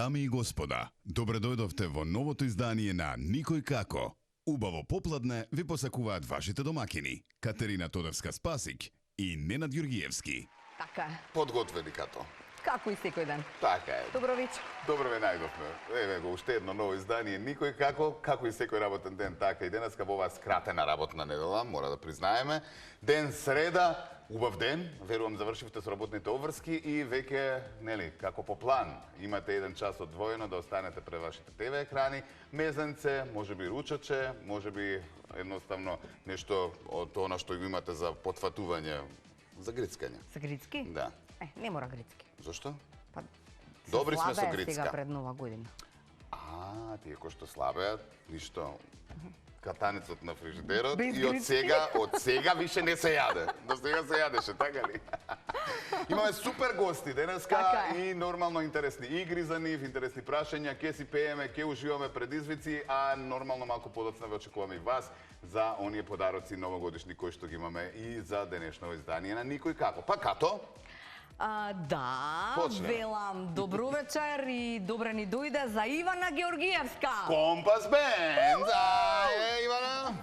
Дами и господа, добре дојдовте во новото издание на Никој како. Убаво попладне ви посакуваат вашите домакини Катерина Тодорска-Спасик и Ненад Ѓургиевски. Така е. Подготвени като. Како и секој ден. Така е. Добро вечер. Добро ве најдовме. Еве го уште едно ново издание Никој како и секој работен ден, така и денеска во оваа скратена работна недела, мора да признаеме. Ден среда, убав ден, верувам завршивте со работните обврски и веќе, нели, како по план, имате еден час одвоено да останете пред вашите ТВ екрани, мезенце, можеби ручаче, можеби едноставно нешто од она што го имате за потфатување, за грицкање. За грицки? Да. Не мора грицки. Зошто? Па, Добри сме со слабе е грицка. сега пред нова година. Тие кои што слабеат, ништо. Катаницот на фрижидерот Без и грицки. од сега више не се јаде. До сега се јадеше, така ли? Имаме супер гости денеска Така е. и нормално интересни игри за нив, интересни прашања, ке си пееме, ке уживаме предизвици, а нормално малку подоцна ве очекуваме и вас за оние подароци новогодишни кои што ги имаме и за денешно издание на Никој како. Па като? Да, Почнеме. велам добро вечер и добре ни дојде за Ивана Ѓоргиевска. Компас Бенд! Ивана!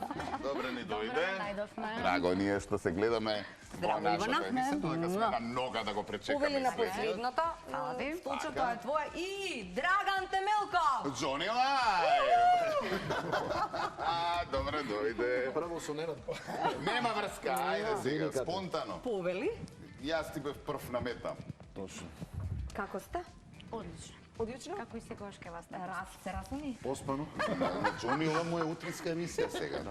Добре ни дојде. најдовме. Драго ни е што се гледаме Здраво, во нашата Ивана. емисија, дека сме на нога да го пречекаме. Повели на следниот. последната. Ади. Столчето Така. е твое и Драган Темелков. Джони Лајв! Добре дојде. Право со Ненад. Нема врска, ајде сега, Никаде. спонтано. Повели. Јас ти бев прв на мета. Точно. Како сте? Одлично. Одлично. Како и секогаш ке вас Се расуни? Поспано. На Джони ова му е утринска емисија сега.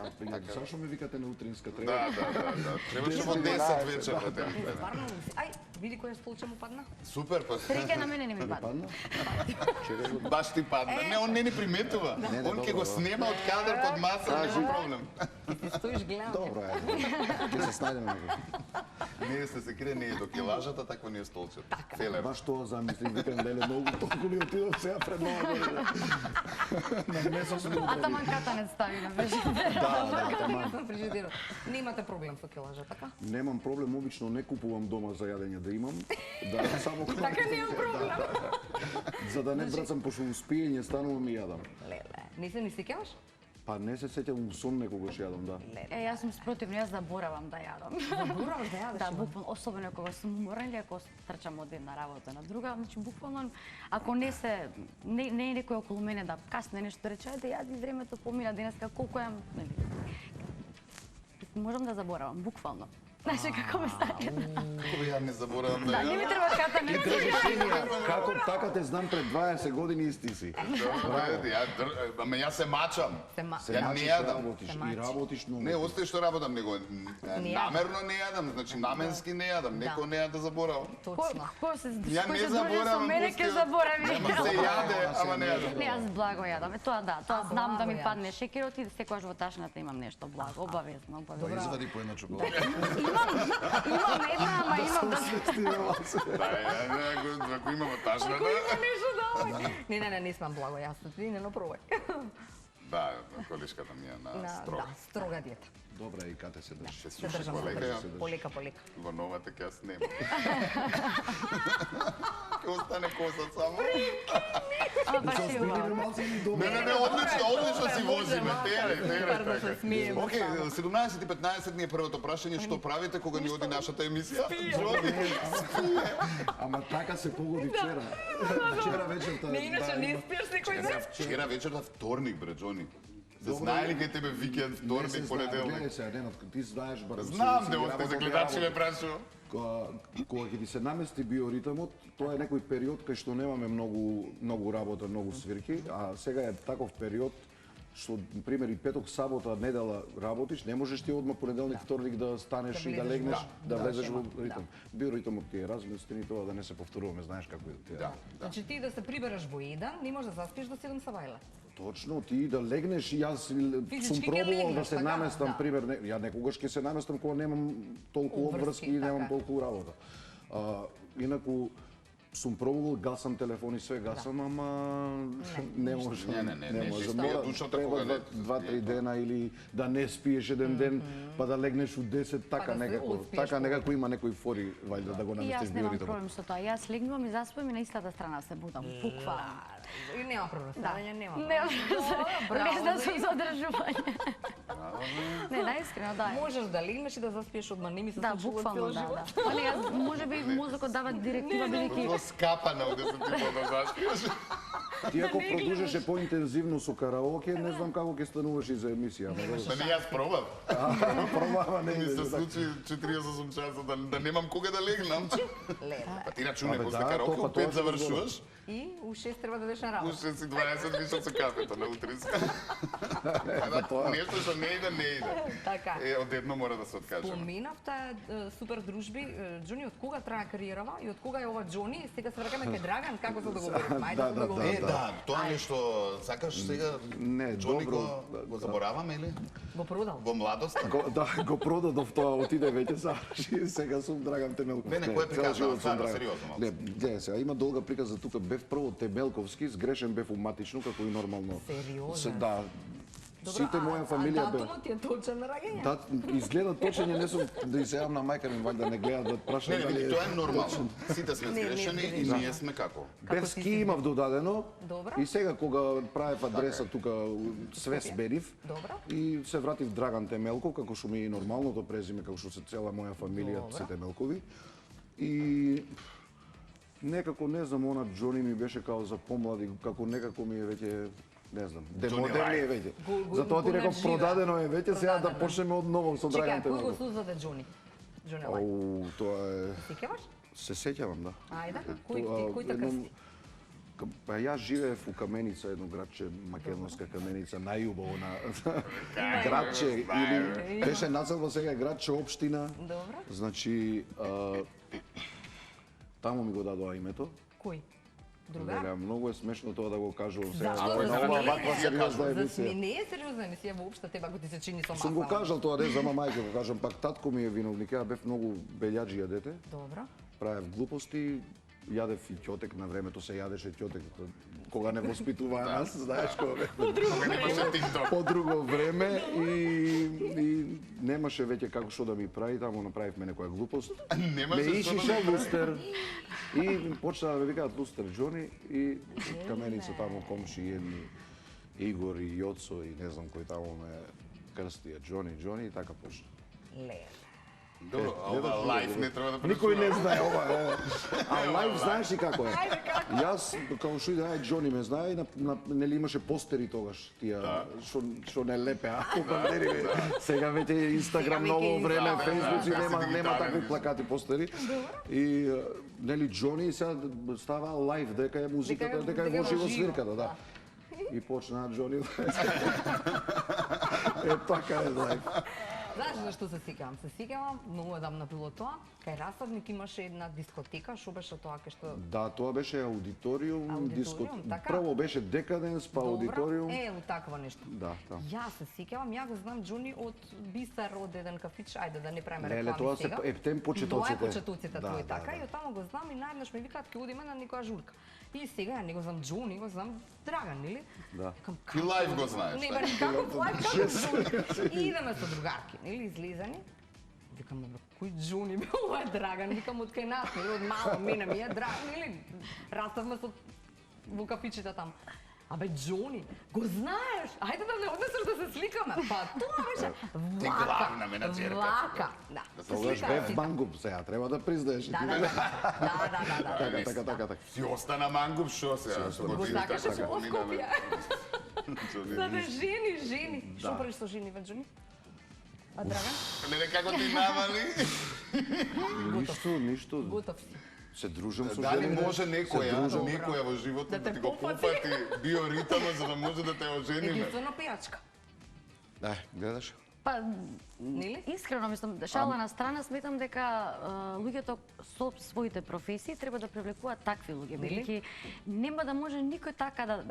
Зашо ме викате на утринска Да, треба? да. Требаше во 10 вечер да те викаме. Стварно ли си? Ај, види кој столче му падна. Супер, па. Среќа на мене не ми падна. Падна? Чекај го. Баш ти падна. Не, он не ни приметува. Не, Он ќе добро, го снема од кадар под маса, нема проблем. Ти стоиш гледам. Добро, ајде. Ќе се снајдеме некој. Ние сте се крие, не е до килажата, такво ни е столчето. Целе. Баш тоа замислив, викам леле многу толку ли отидов сега пред нова година. На месец ми А таман катанец стави на фрижидер. Да, таман. На фрижидерот. Немате проблем со килажа, така? Немам проблем, обично не купувам дома за јадење да имам. Да, само Така немам проблем. За да не брацам пошто успиење станувам и јадам. Леле, не се ни сеќаваш? Па не се сеќавам сон некогаш јадам, да. Јас сум спротивно, јас заборавам да јадам. Забораваш да јадеш? Да, буквално, особено кога сум уморен или ако трчам од една работа на друга, значи буквално ако не е некој околу мене да касне нешто рече, да јади времето помина денеска колку јам, нели. Можам да заборавам, буквално. Значи како ме стане. Кога ја не заборавам да Да, не ми јадам. треба катане. Како така те знам пред 20 години исти си. Ама јас се мачам. Се Ја не мачиш, јадам. работиш Се и мачиш. работиш многу. Не, остај што работам, него Не намерно не јадам, значи наменски не јадам, некој не јаде да заборавам. Точно. Кој се Ја кој не се дружи со заборавам. мене ќе заборави. Нема се јаде, ама не јадам. Не, јас благо јадам. Тоа да, тоа знам да ми благо падне шекерот и секогаш во ташната имам нешто благо, обавезно. Извади по една чоколада. Имам една, ама имам да Ако имаме ташната. Нешто да. Не сме благо, јас ти не пробај. Да, колишката ми е на строга. Да, строга диета. Добре, и кате се држи. Се Се слуша држам полека, полека, полека. во новата ќе јас нема. Ќе остане косат само. А, баш е убаво. Не, одлично си возиме. Супер да се смиеме Океј, само. 17 и 15 ни е првото прашање, што правите кога ни оди нашата емисија? Ама така се погоди вчера. Вчера вечерта. Не, иначе не спиеш секој ден. Вчера вечерта вторник, бре, Джони. Се знае ли кај тебе викенд, вторник, понеделник? Гледај се, Ненад, ти знаеш бар. Знам, де осте за гледачи ме прашува. Кога ќе ти се намести биоритмот, тоа е некој период кај што немаме многу работа, многу свирки, а сега е таков период што, например, и петок, сабота, недела работиш, не можеш ти одма понеделник, вторник да станеш и да влезеш легнеш, во- да влезеш во да. ритм. Биоритмот ти е разместен и тоа да не се повторуваме, знаеш како е. Да. Значи ти да се прибереш во 1, не можеш да заспиш до 7 сабајле. Точно, ти да легнеш и јас сум Физички ќе пробувал да легнеш, се така? наместам, Да. пример, ја некогаш ќе се наместам кога немам толку Обврски, обврски и немам така. толку работа. Инаку сум пробувал, гасам телефон и све гасам, ама не може. Не, чисто Мора, душата треба кога не- 2-3 дена или да не спиеш еден ден, па да легнеш у 10, така да се некако. отспиеш Така некако има некои фори, вајде да го И наместиш јас немам биоритмот. проблем со тоа. Јас легнувам и заспам и на истата страна се будам. Буквално. И нема прораставање, нема. Не, браво, лесна за сум Ива. за одржување. Не, наискрено, да. Можеш да легнеш и да заспиеш одма, не ми се Да, случува буквално, цел да, живот. да. Па не, може би мозокот дава директива бидејќи Во скапана од 10 да заспиеш. Ти ако продолжеше поинтензивно со караоке, не знам како ќе стануваш и за емисија. ама добро. Па не јас пробав. Пробава не Ми се иде. случи 48 часа да немам кога да легнам. Леле. Па ти рачуне Абе, после да, караоке, тоа у 5 се завршуваш, И у 6 треба да одеш на работа. уште си 20 вишот со кафето на утриска. тоа. Нешто што не иде, не иде. Така. Одедно мора да се откажеме. Споменавте супер дружби. Џони, од кога трае кариерава и од кога е ова Џони? Сега се враќаме кај Драган, како се договоривме? Ајде Да, да да, договориме. Да, тоа нешто сакаш сега Не, Џони добро. го забораваме или? Го продал. Во младост? Го продадов тоа, отиде веќе заврши, сега сум Драган Темелков. Не, кој е цел приказна, живот сум стварно, Драган. сериозно малку. Не, гледај сега, има долга приказа тука, бев прво Темелковски, сгрешен бев уматично, како и нормално. Сериозно? Да. Сите моја фамилија бев. датумот ти е точен на раѓање? Да, изгледа точен, не сум да се јавам на мајка ми, вајда не гледа да Не, прашам не, дали тоа е нормално. Сите сме Не, не, сгрешени и не, ние сме како. Бев си ски си имав додадено. Добро. И сега кога правев адреса тука све сменив. Добро. И се вратив Драган Темелков, како што ми е и нормалното презиме, како што се цела моја фамилија Добро. се Темелкови. И некако не знам, она Џони ми беше као за помлади, како некако ми е веќе не знам, демодерни е веќе. Го Затоа ти реков понаживе. продадено е веќе, сега да Продадено. почнеме од ново со Чекај, Драган кој го Темелков. создаде Џони? Џони Лај. Оу, тоа е... Сикеваш? Се сеќавам, да. Ајде, кој Тоа, ти, кој те едном- крсти? Па јас живеев у Каменица, едно градче, македонска Каменица, најубаво на градче или беше населба, сега е градче општина. Добро. Значи таму ми го дадоа името. Кој? Другар? Велеа, многу е смешно тоа да го кажувам сега. Зашто? Ова е За на оваа смење? ваква сериозна За емисија. сме не е сериозна емисија воопшто, тебе ако ти се чини со Сум го масла. кажал тоа, не за мајка го кажам, пак татко ми е виновник, ја бев многу белјаджија дете, Добро. правев глупости, јадев и ќотек, на времето се јадеше ќотек, кога не воспитуваа нас, знаеш кога бев Кога немаше TikTok. по друго време и немаше веќе како што да ми прави, таму направивме некоја глупост. Немаше Ме што да ишиша ми прави. лустер и почнаа да ме викаат лустер Џони и Каменица таму комши едни Игор и Јоцо и не знам кој таму ме крстија Џони и така почна. Леле. Добро, а ова лайф не треба да Никој не прашуваме. знае ова. А лайв знаеш ли како е? Јас како што иде Џони ме знае, нели имаше постери тогаш тие што не лепеа по бандери. Сега веќе Инстаграм Сега веќе ново време, Инстаграм, Фејсбук и да, нема си нема дигитален такви више. плакати постери. И нели Џони сега става лайв дека е музиката, дека е во живо свирката, да. И почнаа Џони. Е така е лайв. Знаеш зашто се сикавам? Се сикавам, многу одамна било тоа. Кај Раставник имаше една дискотека, што беше тоа кај што Да, тоа беше аудиториум, Аудиториум, така? Прво беше Декаденс, па аудиториум. у такво нешто. Да, да. Јас се сикавам, ја го знам Џони од Бисар, од еден кафич, ајде да не правиме Леле, реклами тоа се сега. ептем почетоците. Тоа е почетоците Да, твои, да, така, да. и од таму го знам и наеднаш ме викаат ќе одиме на некоја журка. И сега ја не го знам Џони, го знам Драган, нели? Да. Викам, И лайв го знаеш, Не, така? бе, како лайв, како Џони. И идеме со другарки, нели, излизани. Викам, бе, кој Џони бе, ова е Драган, викам од кај нас, нели, од мало мене ми е Драган, нели, раставме со во кафичите таму. Абе, Џони, го знаеш? Ајде да не однесеш да се сликаме. Па тоа беше вака. главна менаџерка. Вака, да. Се Тогаш сликаме бев сите. мангуп сега, треба да признаеш. Да, да, да. Така, така. Си остана мангуп шо сега? Што Го видиш сакаше така во поминаме. Скопје. Џони, За да ништо. жени. Што правиш со жени, бе, Џони? А Драган? Не како ти намали? Ништо. Готов си. Се дружам со Дали жени. може некоја дружам. во животот Да да те ти го попати? попати биоритамот за да може да те ожениме? Единствено пијачка. Да, гледаш. Па, Нели? искрено мислам, шала на страна, сметам дека луѓето со своите професии треба да привлекуваат такви луѓе, Нели? бидејќи нема да може никој така да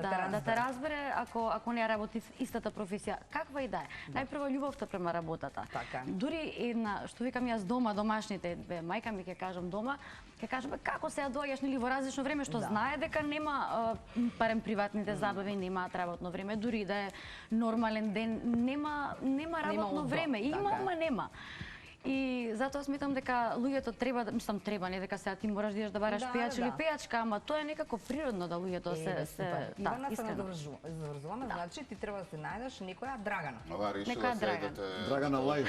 те разбере ако не работи истата професија, каква и да е. Најпрво љубовта према работата. Така. Дури една, што викам јас дома, домашните, мајка ми ќе кажам дома, ќе кажам бе, како сега доаѓаш нели во различно време што знае дека нема барем приватните забави, немаат работно време, дури да е нормален ден, нема работно одбор, време. Има, така е. ама нема. И затоа сметам дека луѓето треба, мислам треба, не дека сега ти мораш да идеш да бараш пејач или пејачка, ама тоа е некако природно да луѓето се Ивана, се искрено. заврзуваме, значи ти треба да се најдеш некоја Драгана. Ова решила Нека се Драган. Драгана лајф.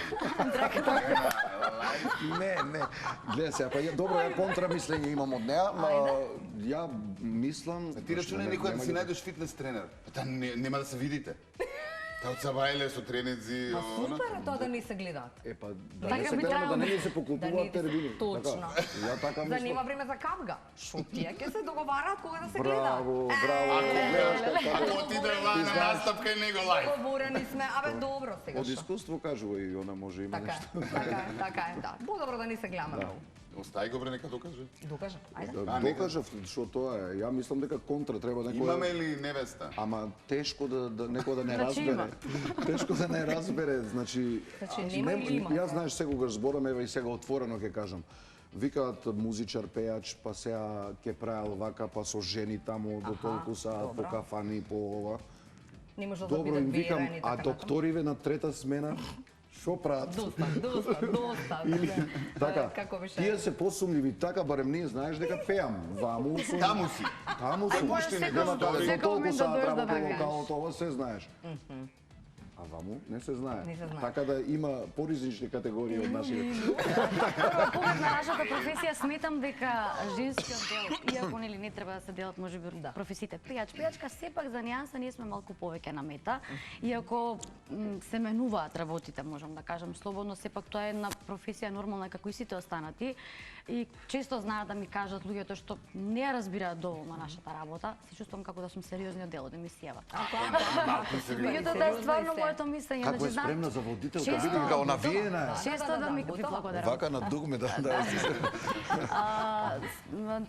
Не. Гледа се, па добро ја контрамислење имам од неа, ма ја мислам... Ти рачунај некој да си најдеш фитнес тренер. Па нема да се видите. Та од Сабајле со треници. Па супер е тоа да не се гледаат. Епа, да Така не се би гледаме, да требало. не ни се поклопуваат термини. Точно. Ја така Да мислам. нема време за капга. Шо тие ќе се договараат кога да се гледаат. Браво. Ако гледаш Ако отиде на настапка и него лајф. Договорени сме. Абе добро сега. од шо? искуство кажува и она може има Така нешто. е, така е, да. Подобро да не се гледаме многу. Остај го бре, нека докаже. Докажа, ајде. Докажав што тоа е. Ја мислам дека контра треба Имаме некоја... ли невеста? Ама тешко да некој да не Значи има. разбере. Тешко да не разбере, значи Значи, аз нема или има? Јас знаеш секогаш зборам, еве и сега отворено ќе кажам. Викаат музичар, пејач, па сега ќе правел вака, па со жени таму до толку саат по добро. кафани, по ова. Не може да Добро бидат им викам, верени а така натаму. докториве на трета смена, шо прават? Доста. Или, така, Како беше? тие се посумливи, така барем ние знаеш дека пеам. Ваму сум. Таму си. Таму сум. можеш Уште не секој- нема каде секој до толку момент да саат дојдеш да работа во бегаш. локалот, ова се знаеш. А ваму не се знае. Не се знае. Така да има поризични категории од нашите. Прво поглед на нашата професија сметам дека женскиот дел, иако нели не треба да се делат можеби професиите пејач, пејачка сепак за нијанса ние сме малку повеќе на мета, иако се менуваат работите, можам да кажам слободно, сепак тоа е една професија нормална како и сите останати. И често знаат да ми кажат луѓето што не ја разбираат доволно нашата работа, се чувствувам како да сум сериозниот дел од емисијава. Меѓутоа да е стварно моето мислење, Како е знаат, спремна за водителка, често- види како навиена е. Често да ми готова. благодарам. Вака на дугме да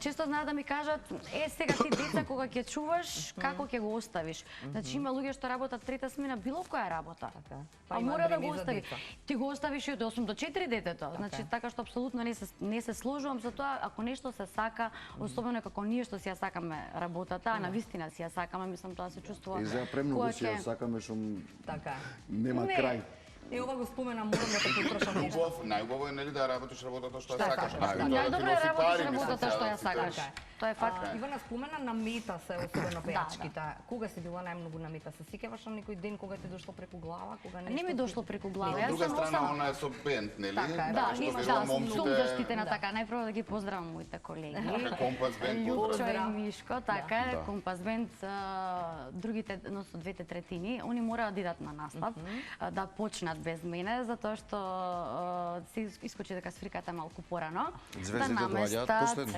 Често знаат да ми кажат, сега ти деца кога ќе чуваш, како ќе го оставиш? Значи има луѓе што работат трета смена било која работа. Така. Па Па има мора да време го за остави. деца. Ти го оставиш и од 8 до 4 детето. Значи така што апсолутно не се сложувам за тоа, ако нешто се сака, особено како ние што си ја сакаме работата, а на вистина си ја сакаме, мислам тоа се чувствува. И за премногу кога си ја ќе- сакаме што Така е. нема Не. крај. И ова го спомена, морам да те потрошам нешто. Најубаво е нели да работиш работата што ја Така, сакаш. така. Најдобро Најдобро е работиш работата што ја сакаш. Така е. Тоа е факт. Ивана спомена на мета се, особено пејачките. Кога си била најмногу на мета? Се сеќаваш на некој ден кога ти дошло преку глава, кога нешто? Не ми дошло преку глава. Од Јас друга сам страна, носам. она е со бенд, нели? Така е, Да, што има верувам, да, момците- сум заштитена така. Најпрво да ги поздравам моите колеги. Компас бенд, Јупчо и поздрав. Мишко, така е, Да. Компас бенд, другите, односно двете третини, они мора да идат на настап, да почнат без мене, затоа што се искочи дека свирката малку порано. Звездите доаѓаат последни.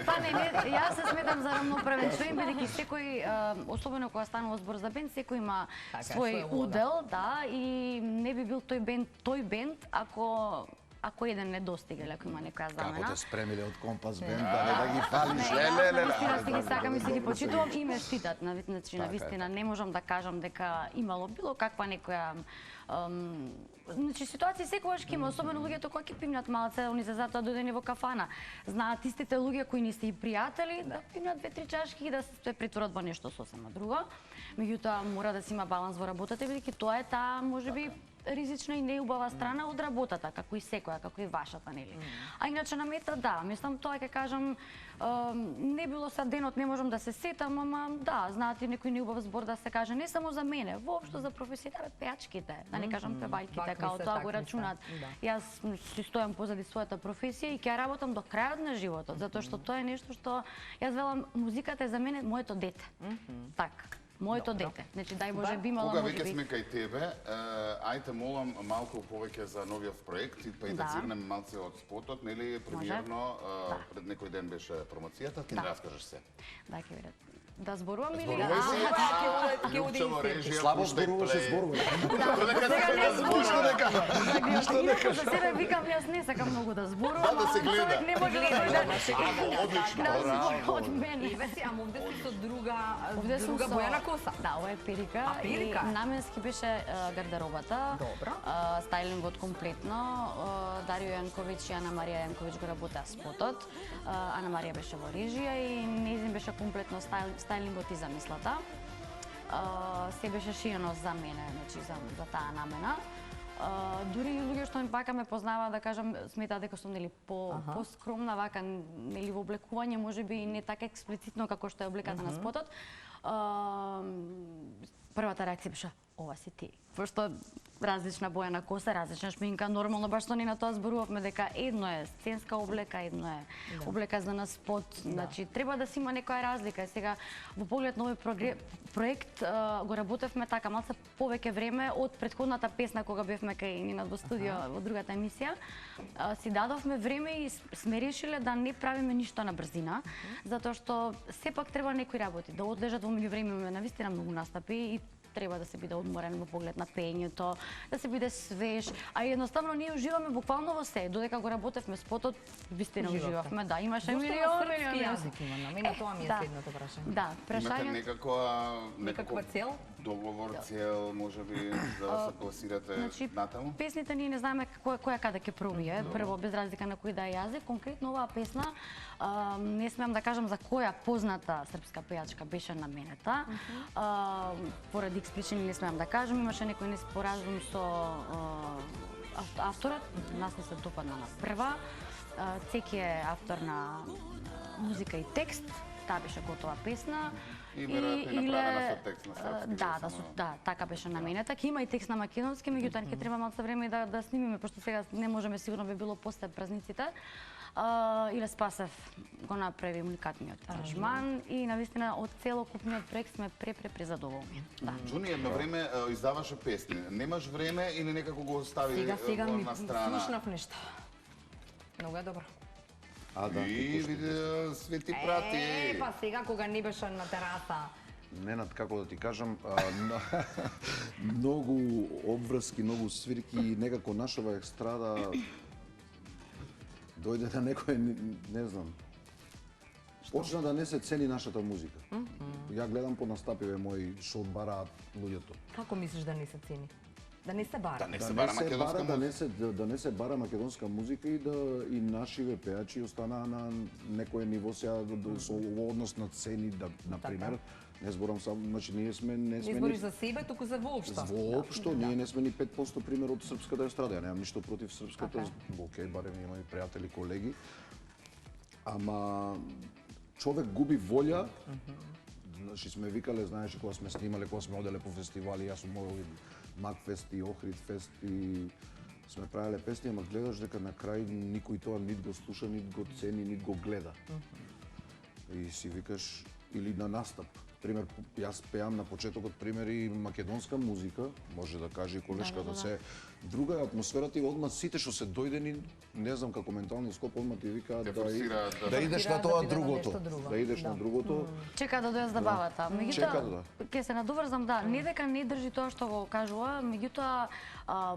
Па не, јас се сметам за рамноправен член, бидејќи секој, особено кога станува збор за бенд, секој има Така е, свој своја улога. удел, да, и не би бил тој бенд ако еден не достига или ако има некоја Како замена. те спремиле од Компас бенд, да ги фалиш. Не, јас навистина си ги сакам и си ги почитувам и ме штитат. Значи, навистина не можам да кажам дека имало било каква некоја значи ситуација секогаш ќе има, особено луѓето кои ќе пимнат малце, они се затоа дојдени во кафана. Знаат истите луѓе кои не се и пријатели да пимнат 2-3 чашки и да се претворат во нешто сосема друго. Меѓутоа мора да се има баланс во работата, бидејќи тоа е таа можеби ризична и неубава страна од работата, како и секоја, како и вашата, нели? А иначе на мета, да, мислам тоа ќе кажам, не било са денот, не можам да се сетам, ама да, знаете некој неубав збор да се каже, не само за мене, воопшто за професијата, пејачките, да не кажам певајките, Так као мисле, тоа так го мисле, рачунат. да. Јас си стојам позади својата професија и ќе ја работам до крајот на животот, затоа што тоа е нешто што јас велам, музиката е за мене моето дете. Така. Моето дете. Значи дај Боже би имала Кога можеби. веќе сме кај тебе, ајте молам малку повеќе за новиот проект и па и да Да. зирнеме малце од спотот, нели премиерно пред некој ден беше промоцијата, ти Да. не раскажеш се. Да, ќе видат. Да зборувам или Зборувај да? си, ќе оди Лјупчево инсерт. режија, Слабо пуштай зборуваше, плей. зборувај. Додека се гледа зборува. Инаку за себе викам, јас не сакам многу да зборувам, Да, да се ама гледа. човек не може да дојде Амо, одлично, на браво. збор од мене. Иве си, ама овде си со друга Овде сум со боја на коса. Да, ова е перика. А, перика? И наменски беше гардеробата. Добро. Стајлингот комплетно. Дарио Јанковиќ и Ана Марија Јанковиќ го работеа спотот. Ана Марија беше во режија и нејзин беше комплетно стајлингот и замислата. Се беше шиено за мене, значи за таа намена. Дури и луѓе што вака ме познаваат, да кажам, сметаат дека сум нели поскромна вака, нели во облекување, можеби и не така експлицитно како што е облеката на спотот. Првата реакција беше: ова си ти. Пошто различна боја на коса, различна шминка, нормално баш што ни на тоа зборувавме дека едно е сценска облека, едно е облека за на спот, значи треба да си има некоја разлика. И сега во поглед на овој проект го работевме така малку повеќе време од претходната песна кога бевме кај Нина во студио во другата емисија. Си дадовме време и сме решиле да не правиме ништо на брзина, затоа што сепак треба некои работи да одлежат. Во меѓувреме имаме навистина многу настапи и треба да се биде одморен во поглед на пеењето, да се биде свеж, а едноставно ние уживаме буквално во се. Додека го работевме спотот, вистина уживавме, да, имаше милиони јазик има на мене, тоа ми е следното прашање. Да, прашањето. Имате некаква цел? Договор, цел, можеби да се пласирате натаму? Песните ние не знаеме која каде ќе пробие, прво без разлика на кој да е јазик. Конкретно оваа песна, не смеам да кажам за која позната српска пејачка беше наменета. Поради причини не смеам да кажам, имаше некој неспоразум со авторот, нас не се допадна на прва. Цеки е автор на музика и текст, таа беше готова песна. И веројатно направена со текст на српски. Да, така беше наменета. Ќе има и текст на македонски, меѓутоа ќе треба малку време да снимиме, пошто сега не можеме, сигурно би било после празниците. Иле Спасев го направи уникатниот аранжман и навистина од целокупниот проект сме презадоволни. Джуни едно време издаваше песни. Немаш време или некако го остави сега ми на страна? слушнав нешто. Многу е добро. И виде Свети прати. Па сега кога не беше на тераса. Ненад, како да ти кажам, многу обврски, многу свирки, некако нашава естрада дојде на некој, не знам, почна да не се цени нашата музика. Ја гледам по настапиве мои што бараат луѓето. Како мислиш да не се цени? Да не се бара? Да не се бара македонска музика. Да не се бара македонска музика и нашиве пејачи останаа на некој ниво сега со однос на цени, на пример. Не зборам само, значи ние сме не збориш за себе, туку за воопшто. Воопшто, ние не сме ни 5% пример од српската естрада. Ја немам ништо против српската, окей, барем имаме пријатели, колеги. Ама човек губи волја. Значи сме викале, знаеш, кога сме снимале, кога сме оделе по фестивали, јас сум морал и Макфест и Охридфест и сме правеле песни, ама гледаш дека на крај никој тоа нит го слуша, нит го цени, нит го гледа. И си викаш, или на настап. Пример, јас пеам на почетокот примери македонска музика, може да каже и колешката се. Друга е атмосферата и одма сите што се дојдени, не знам како ментални склоп, одма ти викаат да идеш на тоа другото. Да идеш на другото. Чека да дојдат забавата. Меѓутоа, ќе се надоврзам, да, не дека не држи тоа што го кажува, меѓутоа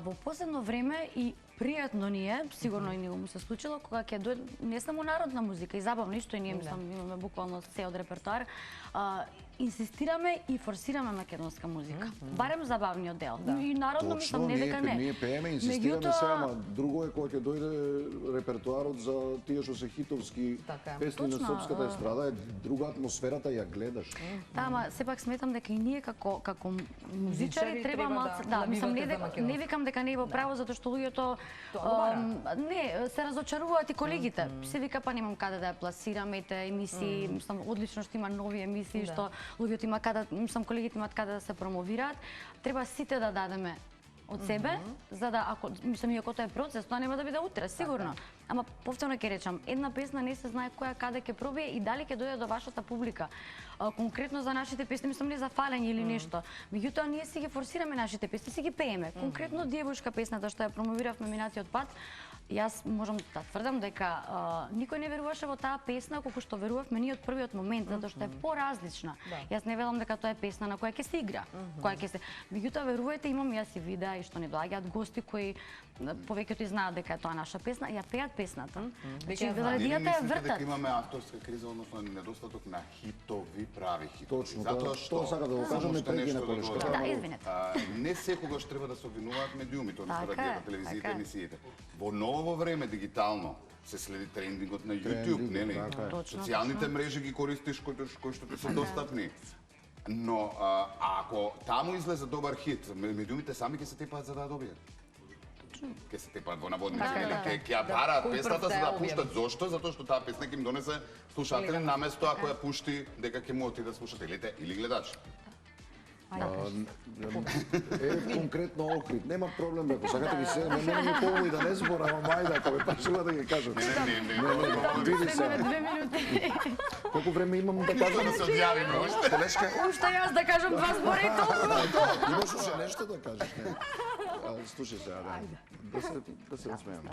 во последно време и пријатно ни е, сигурно и него му се случило, кога ќе дојде не само народна музика и забавно, ништо и ние имаме буквално се од репертоар, инсистираме и форсираме македонска музика. Барем забавниот дел. И народно мислам не дека не. Ние пееме, инсистираме сега, ама друго е кога ќе дојде репертоарот за тие што се хитовски песни на српската естрада, е друга атмосферата, ја гледаш. Да, ама сепак сметам дека и ние како музичари треба малку, да, мислам не викам дека не е во право затоа што луѓето не се разочаруваат и колегите. Се вика па немам каде да ја пласираме тие емисии, мислам одлично што има нови емисии што луѓето има каде, мислам колегите имаат каде да се промовираат. Треба сите да дадеме од себе, за да ако мислам иако тоа е процес, тоа нема да биде утре, сигурно. Ама повторно ќе речам, една песна не се знае која каде ќе пробие и дали ќе дојде до вашата публика. Конкретно за нашите песни, мислам не за фалење или нешто. Меѓутоа ние си ги форсираме нашите песни, си ги пееме. Конкретно Девојшка песната што ја промовиравме минатиот пат, јас можам да тврдам дека никој не веруваше во таа песна колку што верувавме ние од првиот момент, затоа што е поразлична. Јас не велам дека тоа е песна на која ќе се игра, која ќе се. Меѓутоа верувајте, имам јас и видеа и што ни доаѓаат гости кои повеќето знаат дека е тоа наша песна, ја пеат песната. Значи велодијата е вртат. Дека имаме авторска криза, односно недостаток на хитови, прави хитови. Точно, тоа сака да го кажеме преки на колешката. Да, извинете. Не секогаш треба да се обвинуваат медиумите, односно радијата, телевизиите, емисиите. Во ново време дигитално се следи трендингот на YouTube, нели? Социјалните мрежи ги користиш кои што ти се достапни. Но ако таму излезе добар хит, медиумите сами ќе се тепаат за да ја добијат. Точно. Ке се тепат во наводници, Така, или да. ке ја бараат Кој песната прв за те да ја пуштат. објави? Зошто? Затоа што таа песна ќе им донесе слушатели наместо ако ја пушти дека ќе му отидат слушателите или гледачи. Конкретно Охрид, нема проблем бе, ако сакате ги се, мене ми помој да не зборам, ајде, ако ме прашува да ги кажам. Не. Види се, 2 минути. колку време имам да кажам? Да се одјавиме уште. Колешка, Уште јас да кажам 2 збора и толку. имаш уште нешто да кажеш, не? Слушай сега, да се насмееме.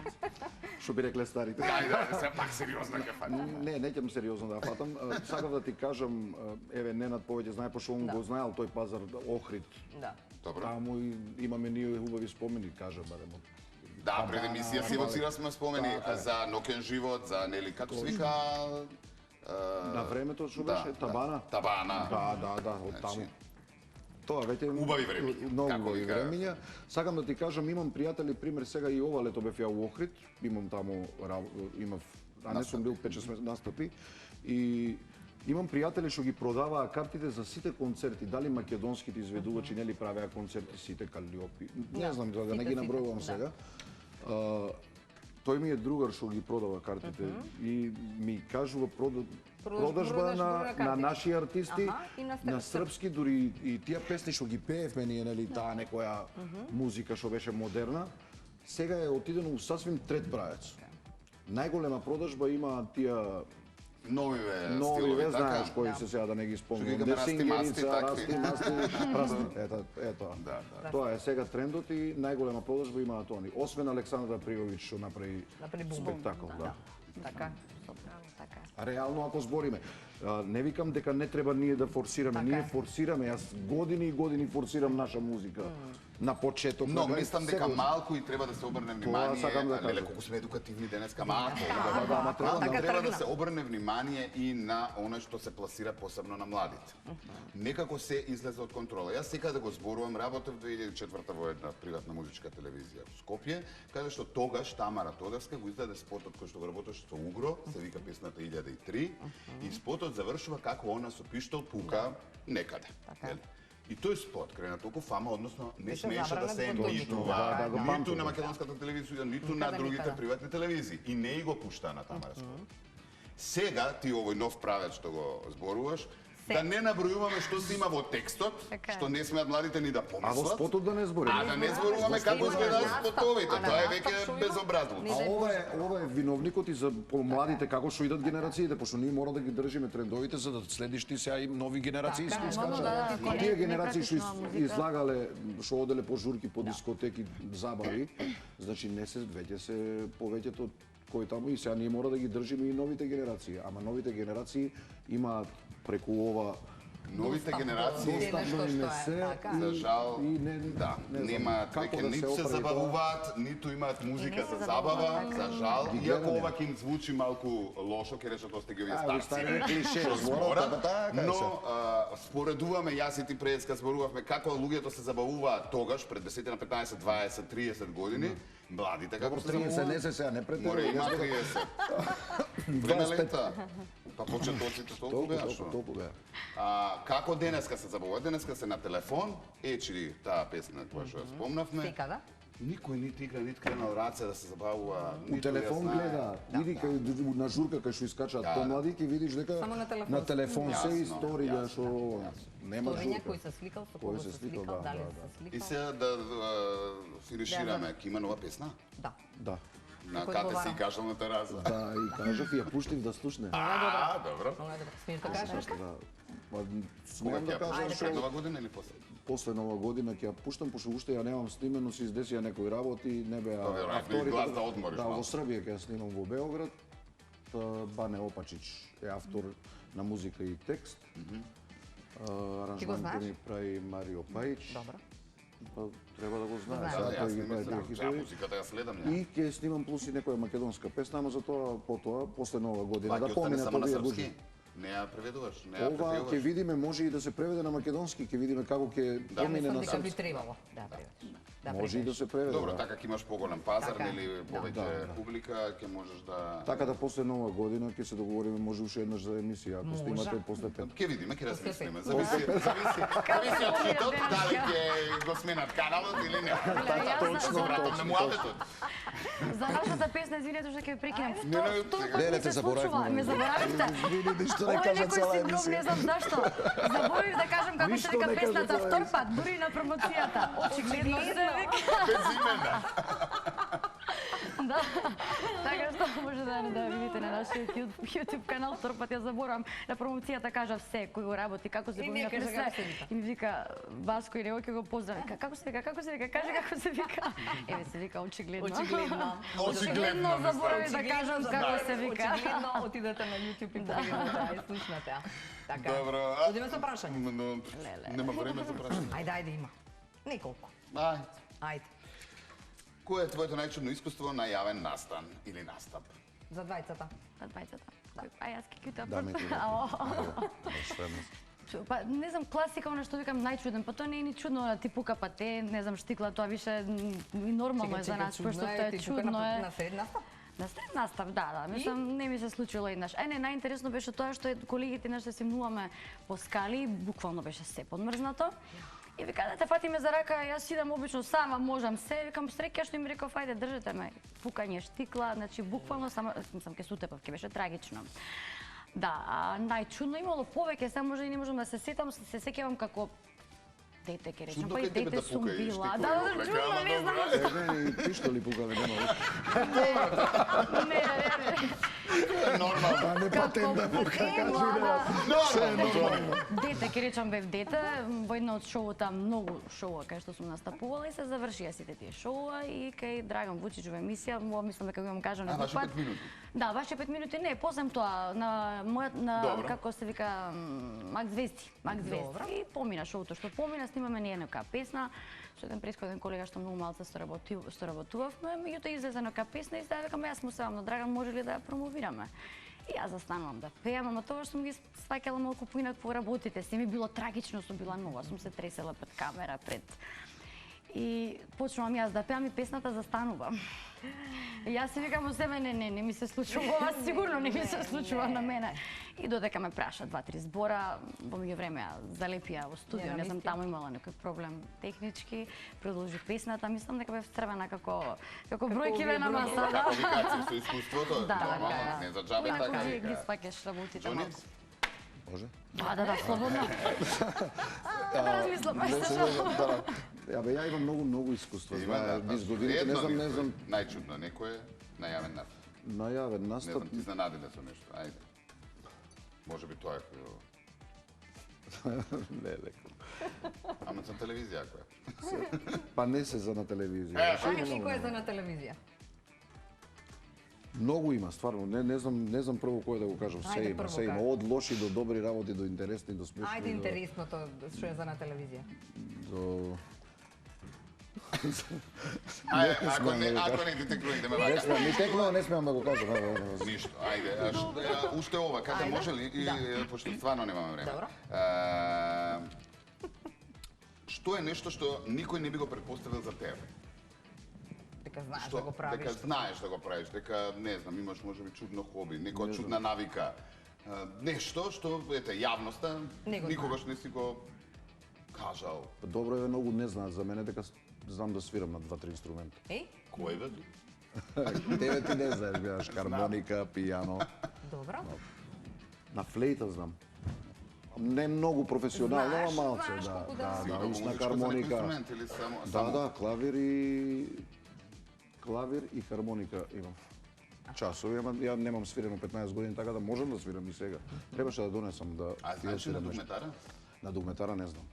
Што би рекле старите? Ајде, се пак сериозно ќе фати. Не ќе сериозно да фатам. Сакав да ти кажам, еве Ненад повеќе знае, пошто он го знаел тој пазар Охрид. Да. Добро. Таму и имаме ние хубави спомени, кажа барем. Да, пред емисија си евоцира сме спомени за ноќен живот, за нели како се вика На времето што беше Табана? Табана. Да, од таму. Тоа веќе Убави времиња, Многу како убави вика. времиња. Сакам да ти кажам, имам пријатели, пример сега и ова лето бев ја у Охрид, имам таму имав, а не сум бил 5-6 настапи и имам пријатели што ги продаваа картите за сите концерти, дали македонските изведувачи нели правеа концерти сите Калиопи. Не знам да не ги сите, набројувам да. сега. Тој ми е другар што ги продава картите и ми кажува продажба на карти. наши артисти, Аха, и на на српски, дури и тие песни што ги пеевме ние, нели, таа некоја музика што беше модерна, сега е отидено у сасвим трет правец. Најголема продажба има тие Новиве нови, стилови, знаеш така. кои се сега да не ги спомнам. Што ги расти масти, такви. Расти, ето. Да. Тоа е сега трендот и најголема продажба има на тоа. Освен Александра Привовиќ што направи бум. спектакл, да. Така. Така. А реално ако збориме, не викам дека не треба ние да форсираме, ние форсираме, јас години и години форсирам наша музика. На почеток. Но на крај, мислам дека секогаш. малку и треба да се обрне внимание, сакам да леле кажам. колку сме едукативни денеска, малку. ама треба Малку да треба да тргна. се обрне внимание и на оно што се пласира посебно на младите. Некако се излезе од контрола. Јас сега да го зборувам, работев 2004 во една приватна музичка телевизија во Скопје, каде што тогаш Тамара Тодевска го издаде спотот кој што го работеше со Угро, се вика песната 1003, и спотот завршува како она со пиштол пука некаде. Нели? И тој спот крена толку фама, односно не Беше смееше да забранет се во емитува Да, го ниту памтам. на македонската телевизија, ниту на Никаде, другите никаде. приватни телевизии. И не и го пушта на Тамара спот. Сега ти овој нов правец што го зборуваш, да не набројуваме што се има во текстот, Така е. што не смеат младите ни да А во помислат. спотот да не збориме. А да не зборуваме како Има изгледаат настап, спотовите, а на тоа е настап веќе што има? безобразлук. Не. А ова е виновникот и за помладите како што идат генерациите, пошто ние мора да ги држиме трендовите за да следиш ти сега и нови генерации Така, што нормално, искачат. да, А не- тие не генерации што пратиш нова музика. излагале, што оделе по журки, по дискотеки, забави, значи не се веќе се повеќето кои таму и сега ние мора да ги држиме и новите генерации, ама новите генерации имаат преку ова Новите Достапно генерации до нешто достапно им што е е, се така. За жал, и не, да, не знам немаат како веќе да ниту се оправи тоа. забавуваат, ниту имаат музика И не се за забавуваат, забава, така. за жал. Ги Иако гледаме. ова ќе им звучи малку лошо, ќе речат осте ги овие овие старци. стари клише, што зборат, зборат, така е но се. споредуваме, јас и ти преска зборувавме како луѓето се забавуваат тогаш, пред 10 на 15, 20, 30 години, младите како се 30 не забавуваат. се сега, не Море претерувам. има 30. Време лета. Па почетоците толку беа што. Толку беа. Како денеска се забавува? Денеска се на телефон, ечили таа песна која што ја спомнавме. Секада. Никој нити игра, нити кренал раце да се забавува. У ниту телефон ја знае. гледа, иди кај на журка кај што искачаат Да, помлади, ќе видиш дека Само на телефон. на телефон се Јасно, историја јасно, што нема Сториња журка. кој се сликал, со Кој кого се се сликал, сликал, да, дали да, се И сликал. сега да финишираме, ќе има нова песна Да. Да. на Кој Кате одговара? си кажал на тераза. Да, и кажав и ја пуштив да слушне. Добро. Много е добро. Смееш да кажеш? Да. Па, Кога смеам да ќе кажам пушташ што пред нова година или после? после нова година ќе ја пуштам, пошто уште ја немам снимено, се издесија некои работи, не беа Тоа веројатно и глас да одмориш Да, во малку. Србија ќе ја снимам во Београд. Бане Опачич е автор на музика и текст. Аранжмантите знаеш? ми прави Марио Пајич. Добро. Па, треба да го знае. знаеш. Сега Да, тој јас ги не прави мислам, тие ја хитови. музиката ја следам ја. И ќе снимам плюс и некоја македонска песна, ама за тоа потоа после нова година Па, да ќе остане поминат само на овие српски? години. Не ја преведуваш, не ја Ова ќе преведуваш. видиме, може и да се преведе на македонски, ќе видиме како ќе промине Мислам на дека би српски. требало да преведеш. Да Може и да се преведе. Добро, да. така ќе имаш поголем пазар, Така е. нели, повеќе Да. публика, ќе можеш да... Така да после нова година ќе се договориме може уште еднаш за емисија, ако сте Може. имате после пет. Ќе видиме, ќе размислиме. После Зависи од хитот, дали ќе го сменат каналот или не. Точно, Вратам на муабетот. За нашата песна, извинете што ќе ве прекинам. Не, не, Втор сега. пат Не, ми те се заборавивме, случува. Ме бе. заборавивте. Види ништо не Ова е кажа некој цела синдром, емисија. не знам зашто. Заборавив да кажам како се Ништо вика не кажа песната цела втор емисија. пат, дури и на промоцијата. Очигледно се вика. Безимена. Да. Така што може да видите на нашиот YouTube канал, втор пат ја заборавам. На промоцијата кажав се кој го работи, како се И помина не кажа през како се. се вика. И ми вика Баско и него ќе го поздрави. Како се вика? Како се вика? Кажи како се вика. Еве се вика очигледно. Очигледно. Очигледно заборавив да кажам како се вика. Очигледно отидете на YouTube и погледнете, ај слушнате. Така. Добро. Одиме со прашање. Нема време за прашање. Ајде има. Неколку. Ај. Ајде. Кој е твоето најчудно искуство на јавен настан или настап? За двајцата. На двајцата. А јас ќе кјута Да, ме прв. кјута. Ао. Па не знам класика она што викам најчуден, па тоа не е ни чудно да ти пука пате, не знам штикла, тоа више и нормално е за нас, пошто тоа е чудно е. На сред настап? На сред настав, да, мислам не ми се случило еднаш. Не, најинтересно беше тоа што колегите наши се муваме по скали, буквално беше се подмрзнато. И вика да те фатиме за рака, јас идам обично сама, можам се, викам среќа што им реков ајде држете ме. Пукање штикла, значи буквално сама мислам ке сутепав, ке беше трагично. Да, а најчудно имало повеќе, сега може и не можам да се сетам, се сеќавам како дете ке речам, Чудно па и кај тебе дете да сум пука и била. штикла, Да, го да, река, чудно, ама не знам. добро. Не, пишто ли пугале нема. Не. Нормално. А не патем да пука, кажи Нормално. Дете, ке речам бев дете, во едно од шоута, многу шоуа кај што сум настапувала и се завршија сите тие шоуа и кај Драган Вучичова емисија, мислам дека го имам кажано А, еднаш ваши пат. 5 минути? Да, ваши 5 минути не, познам тоа на мојот Добро. како се вика Мак Звезди, Мак Добро. Звезди. И помина шоуто што помина, снимаме ние нека песна со еден претходен колега што многу малце што работувавме, меѓутоа излезе нека песна и сега викам јас му сеам на Драган, може ли да ја промовираме? И јас застанувам да пеам, ама тоа што сум ги сваќала малку поинаку работите, се ми било трагично, сум била нова, сум се тресела пред камера, пред и почнувам јас да пеам и песната застанува. И јас си викам у себе, не ми се случува ова, сигурно не ми се случува на мене. И додека ме праша 2-3 збора, во меѓувреме ја залепија во студио, не знам, таму имала некој проблем технички, продолжи песната, мислам дека бев црвена како бројкиве на маса. Како викација со искуството, Да, нормално, да. не за џабе Поинаку така ги вика. сваќаш работите Джони? малку. Може? Да, слободно. Да размислам, Да. Ја имам многу искуство. Има, да, Низ годините, не знам, Најчудно, некој најавен настап. најавен Не настап. знам, ти изненадиле со нешто, ајде. Може би тоа е било. Не, леко. Ама за телевизија која? Па не се за на телевизија. Кажи кој е за на телевизија? Многу има, стварно. Не знам прво кој да го кажам. Ајде, Се има, прво се има. кажи. Од лоши до добри работи, до интересни, до смешни. Ајде интересното што е за на телевизија. До... Ајде, ако не ти текнува, идеме Не вака. смеам, ми текнува, не смеам да го кажам. Ништо, ајде. Уште ова, каде Ајде. може ли, пошто стварно немаме време. Добро. Што е нешто што никој не би го предпоставил за тебе? Дека знаеш да го правиш. Дека знаеш да го правиш, дека не знам, имаш можеби чудно хоби, некоја чудна навика. Нешто што ете јавноста Не го никогаш не си го кажал. Добро е, многу не знаат за мене, дека знам да свирам на 2-3 инструмента. Кој бе? Тебе ти не знаеш, гледаш, хармоника, пијано. Добро. На флейта знам. Не многу професионално, Знаеш, ама малце, знаеш да. колку да. Да, Сигурно да, устна музичка за некој хармоника. инструмент или само? Да, клавир и хармоника имам. Часови, ама ја немам свирено 15 години, така да можам да свирам и сега. Требаше да донесам да А ја знаеш ли на свирам нешто. дугметара? На дугметара не знам.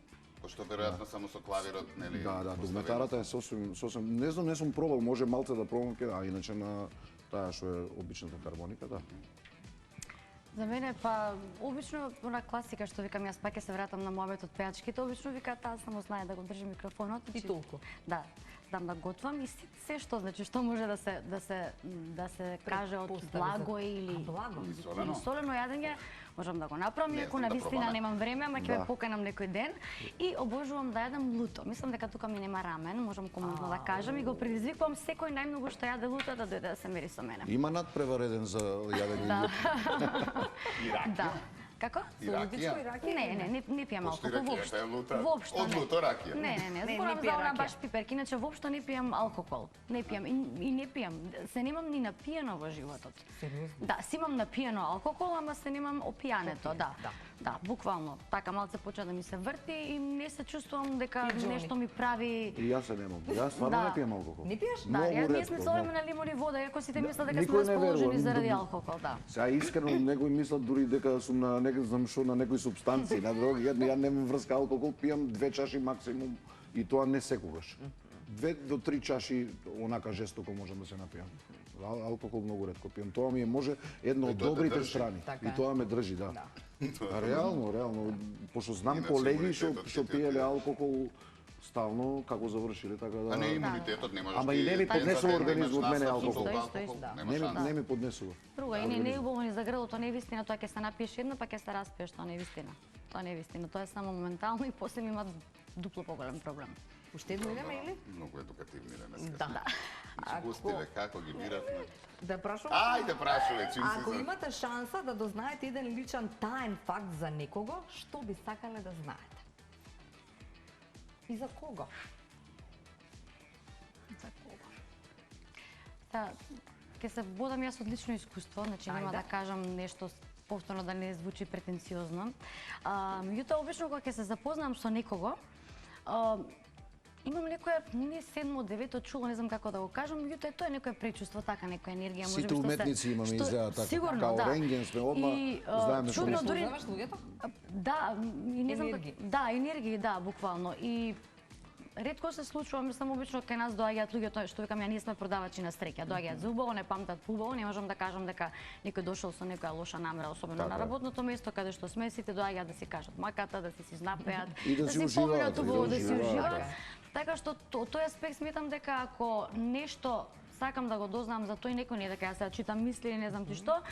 Пошто веројатно само со клавирот, нели? Да, дугметарата е сосем, не знам, не сум пробал, може малце да пробам ке, а иначе на таа што е обичната хармоника, да. За мене па обично она класика што викам јас пак ќе се вратам на мојот пеачките, обично викаат таа само знае да го држи микрофонот. И толку. Да, знам да готвам и се што значи што може да се каже од Предпостави за- благо или благо? Или солено. солено јадење, можам да го направам, Не иако знам на да вистина пробаме. немам време, ама ќе Да. ве поканам некој ден и обожувам да јадам луто. Мислам дека тука ми нема рамен, можам коментно да кажам и го предизвикувам секој најмногу што јаде луто да дојде да се мери со мене. Има надпревареден за јадење. Да. И ракија? Да. Како? И ракија? и ракија? Не пијам Пошто и алкохол ракија, воопшто. тоа е лута. Воопшто Од не. луто ракија. Не, не зборам пие за она ракија. баш пиперки, иначе воопшто не пијам алкохол. Не пијам и не пијам. Се немам ни напиено во животот. Сериозно? Да, си имам напиено алкохол, ама се немам опијането, да. Да, буквално. Така малце почна да ми се врти и не се чувствувам дека И Џони. нешто ми прави. И јас се немам. Јас стварно Да. не пијам алкохол. Не пиеш? Да, Многу ние ретко, сме да. совреме на лимон и вода, иако сите мислат дека Никој сме не расположени верува. заради алкохол, да. Сега искрено некои мислат дури дека сум на знам што на некои супстанции, на други. Ја немам врска алкохол, пијам 2 чаши максимум и тоа не секогаш. 2 до 3 чаши онака жестоко можам да се напијам. Алкохол многу ретко пијам. Тоа ми е може едно од тоа те добрите држи. страни. Така И е. тоа ме држи, да. А реално, пошто знам Иначе колеги имунитетот што ќе ти пиеле отиде. алкохол ставно како завршиле, така да. А не имунитетот не можеш. Ама и не ми поднесува организмот мене алкохол. Исто, да. Не ми поднесува. Друго, и не е убаво ни за грлото, не е вистина, тоа ќе се напиеш едно, па ќе се распиеш, тоа не е вистина. Тоа не е вистина, тоа е само моментално и после ми имат дупло поголем проблем. Уште едно идеме или? Многу едукативни денес. Да. Искустиве како ги биравме. Да прашувам. Ајде прашуваме, чим се Ако за... имате шанса да дознаете еден личен таен факт за некого, што би сакале да знаете? И за кого? За кого? Та, ќе се водам јас од лично искуство, значи нема Ајде. да кажам нешто повторно да не звучи претенциозно. Меѓутоа, обично кога ќе се запознам со некого, имам некоја не седмо, девето чуло, не знам како да го кажам, меѓутоа тоа е некое пречувство, така некоја енергија, Сите можеби што се- уметници имаме што- изгледа така. Сигурно, Као да. рентген сме, одма И, знаеме што чудно не дури Познаваш луѓето? да, и не знам Енергии. да, енергии, да, буквално. И ретко се случува, мислам обично кај нас доаѓаат луѓе, тоа што викам ја ние сме продавачи на среќа, доаѓаат за убаво, не памтат убаво, не можам да кажам дека некој дошол со некоја лоша намера, особено Така на е. работното место каде што сме, сите доаѓаат да си кажат маката, да си напеат, И да си си уживаат, поминат и да убаво, да си уживаат, уживаат. така. Така што тој аспект сметам дека ако нешто сакам да го дознам за тој некој, не дека јас сега читам мисли или не знам ти што,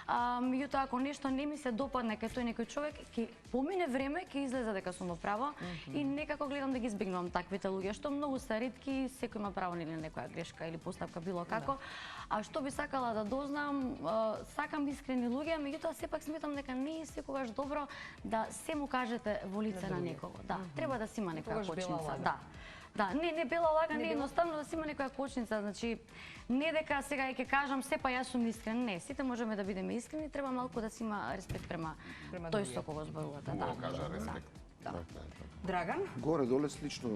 меѓутоа ако нешто не ми се допадне кај тој некој човек, ќе помине време, ќе излезе дека сум во право и некако гледам да ги избегнувам таквите луѓе, што многу се ретки, секој има право нели на некоја грешка или постапка било како. А што би сакала да дознам, сакам искрени луѓе, меѓутоа сепак сметам дека не е секогаш добро да се му кажете во лице на некого. Да, треба да си има некоја Тогаш бела кочница, лага. да. Да, не бела лага, не е бела? едноставно да си има некоја кочница, значи не дека сега ќе кажам сепа јас сум искрен, не, сите можеме да бидеме искрени, треба малку да си има респект према тој другиот. со кого зборувате, Убаво да. кажа респект. Драган? Горе-доле слично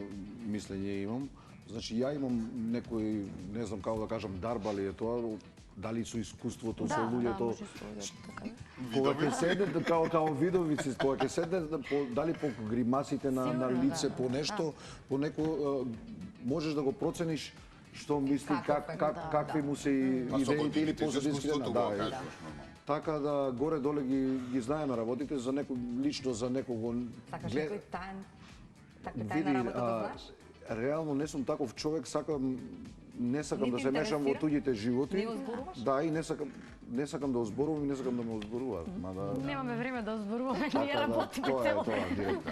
мислење имам. Значи ја имам некој, не знам како да кажам, дарбали е тоа, дали со искуството со луѓето. може со луѓето, така да. Кога ќе седнете као видовици, кога ќе седнете дали по гримасите на Сигурно, лице, да. по нешто, по неко можеш да го процениш што мисли, Каков е, какви му се Па со идеите или годините позади искуството искрена. го Да, кажеш нормално. така да горе-доле ги знаеме работите за некој лично за некого. Сакаш глед- некој таен? Таква Види, тајна работа да знаеш? реално не сум таков човек, не сакам Не да те се мешам во интересира? туѓите животи. Не озборуваш? Да, и не сакам да озборувам и не сакам да ме озборуваат. Мада Немаме време да озборуваме, ние така да, работиме тоа е цело тоа, време. директно.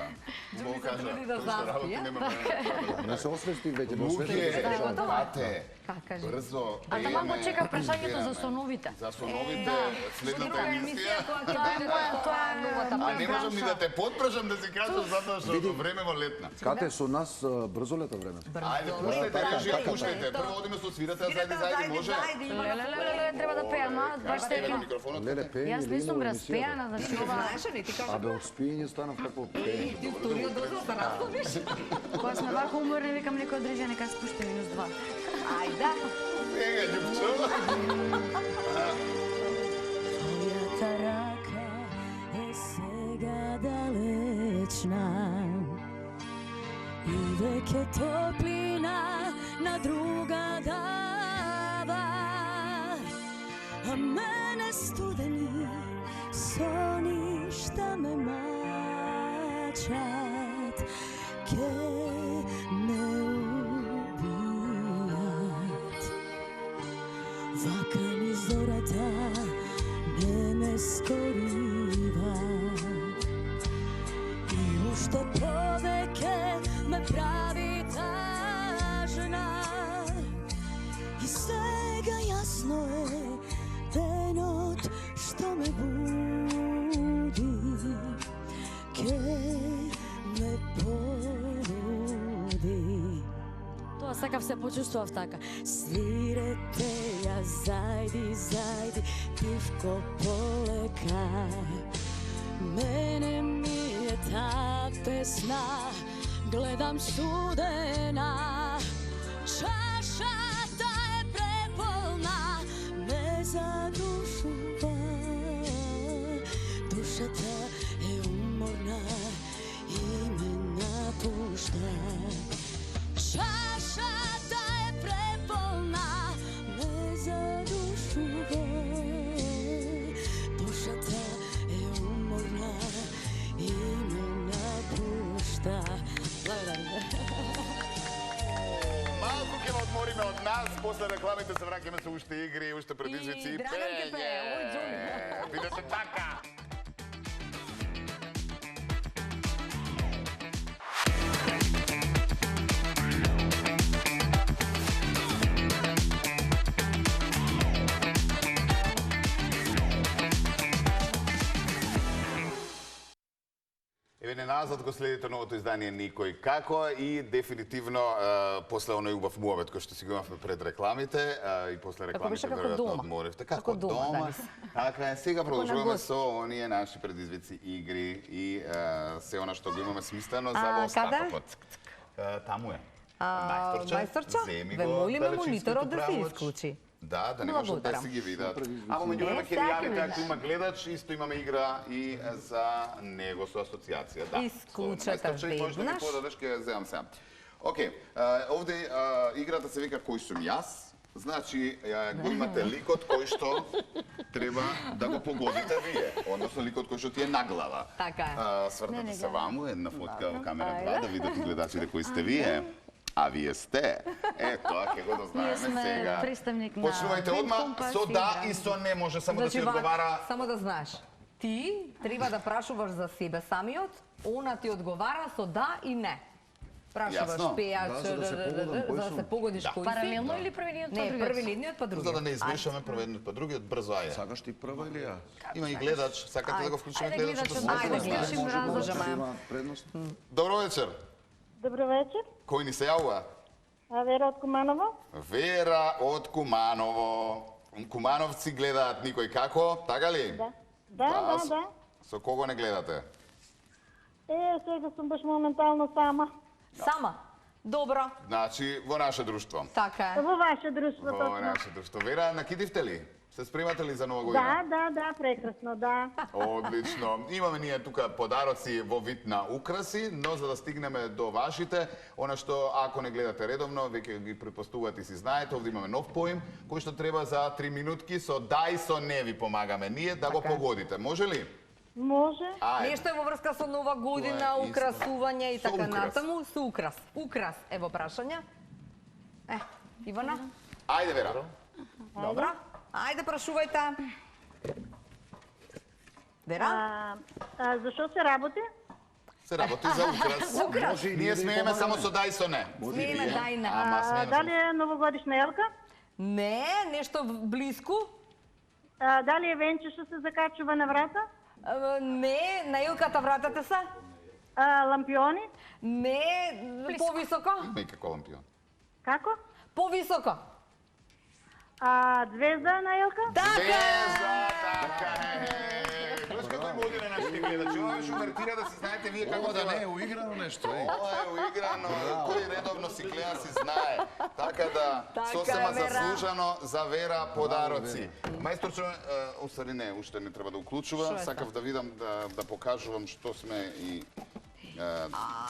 Убаво кажа, трudi да тој што работи заспие. нема време. Не се освести веќе, не освести Луѓе, веќе. кате, Как кажи? брзо, А таман го приеме, чека прашањето за избираме. соновите. За соновите, да. следната Друга емисија. емисија која ќе Тоа е дојде моја, тоа е новата А не можам ни да бранша. те подпрашам да си кажеш затоа што време во летна. Кате со нас брзо лета времето. Ајде, пуштете така, режија, така, пуштете. така. Прво одиме со свирата, Свирете, зајде, може. Леле, треба да пеам, а? Баш Еве сега. микрофонот. Леле, пење Јас или не сум има во распејана, емисијата? значи ова... Знаеш ли, ти кажа, Абе, од спиење станав како пење. ти студио дошол да расходиш? Кога сме вака уморни, викам некој одрежа, нека спушти -2. Ајде. Ега, љубчо. Твојата рака е сега далечна и веќе топлина на друга дава, а мене студени сони што ме мачат ке ме убијат. Вака ни зората не ме скорива сакав се почувствував така. Свирете ја, зајди, зајди, пивко полека. Мене ми е та песна, гледам студена. Чашата е преполна, ме задушува. Душата е уморна и ме напушта. Чашата е преполна, ме задушува. Душата е уморна и ме напушта. Благодарам. Малку ќе ме одмориме од нас, после рекламите се враќаме со уште игри, уште предизвици и Драган ќе пее, овој Џуни. Бидете така! Еве назад го следите новото издание Никој како и дефинитивно после оној убав муавет кој што си го имавме пред рекламите и после рекламите како веројатно дома. одморивте. Како дома, Данис. Така е, сега на продолжуваме гост. со оние наши предизвици, игри и се она што го имаме смислено за А, во каде? остатокот. Таму е. Мајсторче, земи ве го молиме далечинското мониторот да се правоч. исклучи. Да, да не можат да си ги видат. А во меѓувреме ќе сега јави ќе како видат. има гледач, исто имаме игра и за него со асоциација. Да. Исклучете Мајсторче, можеш да ми веднаш. подадеш, ќе ја земам сега. Океј, овде играта се вика Кој сум јас. Значи, го имате ликот кој што треба да го погодите вие, односно ликот кој што ти е на глава. Така е. Свртате се ваму, една фотка во камера 2, да видат гледачите кои сте вие. А вие сте. Тоа ќе го дознаеме Ние сме сега. представник на Почнувајте Бен одма Компас со и да игра. и со не, може само да Значи, ти одговара. само да знаеш. Ти треба да прашуваш за себе самиот, она ти одговара со да и не. Прашуваш Јасно. пејач, Да, за да се погодам кој за да сум. се погодиш кој си. Паралелно или првениот па Не, другиот? први едниот па другиот. За да не измешаме прведниот па другиот, брзо ајде. Сакаш ти прва или ја? Има и гледач, сакате да го вклучиме Ајде, гледачот? гледачот, да ајде, се знае? гледачот. Може разлажа, да маја. има предност? Добро вечер. Добро вечер. Кој ни се јавува? Вера од Куманово. Вера од Куманово. Кумановци гледаат Никој како, така ли? Да. Да. Со кого не гледате? Сега сум баш моментално сама. Сама. Добро. Значи, во наше друштво. Така е. Во ваше друштво, Во точно. наше друштво. Вера, накидивте ли? Се спремате ли за нова година? Да, прекрасно, да. Одлично. Имаме ние тука подароци во вид на украси, но за да стигнеме до вашите, она што ако не гледате редовно, веќе ги препостувате и си знаете, овде имаме нов поим, кој што треба за 3 минутки со да и со не ви помагаме ние да го Така е. погодите. Може ли? Може. Ајде. Нешто е во врска со нова година, Тоа е исто. украсување и Со така украс. натаму, со украс. Украс, ево прашање. Ивана? Ајде, Вера. Добро. Ајде, прашувајте. Вера? Зашо се работи? Се работи за украс. Украс. Ние смееме само со да и со не. Смееме да и не. Ама смееме Дали е новогодишна елка? Не, нешто блиску. Дали е венче што се закачува на врата? Не, на илката вратата се. Лампиони? Не, повисоко. Има и како лампион. Како? Повисоко. Звезда на елка? Звезда, така е. Гледаш како има одине нашите гледачи. Ова беше увертира да си знаете вие како Ова да треба. не е уиграно нешто, еј. Ова е уиграно, кој редовно си гледа си знае. Така да, Така сосема е, Вера. заслужено за Вера подароци. Мајсторче, усари не, уште не треба да уклучува. Шо е Сакав да видам, да покажувам што сме и